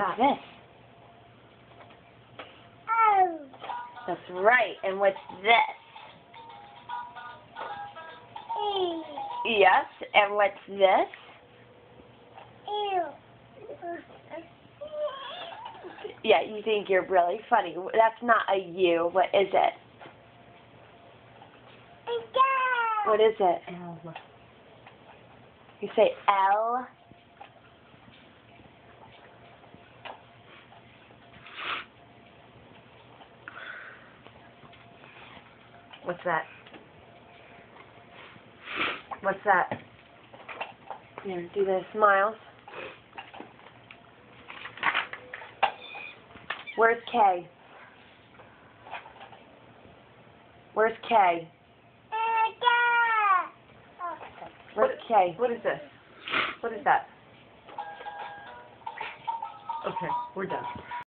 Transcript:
What's this? Oh. That's right. And what's this? E. Yes. And what's this? Ew. Yeah, you think you're really funny. That's not a U. What is it? What is it? L. You say L. What's that? What's that? Here, do the smiles. Where's K? Where's K? Where's K? What is this? What is that? Okay, we're done.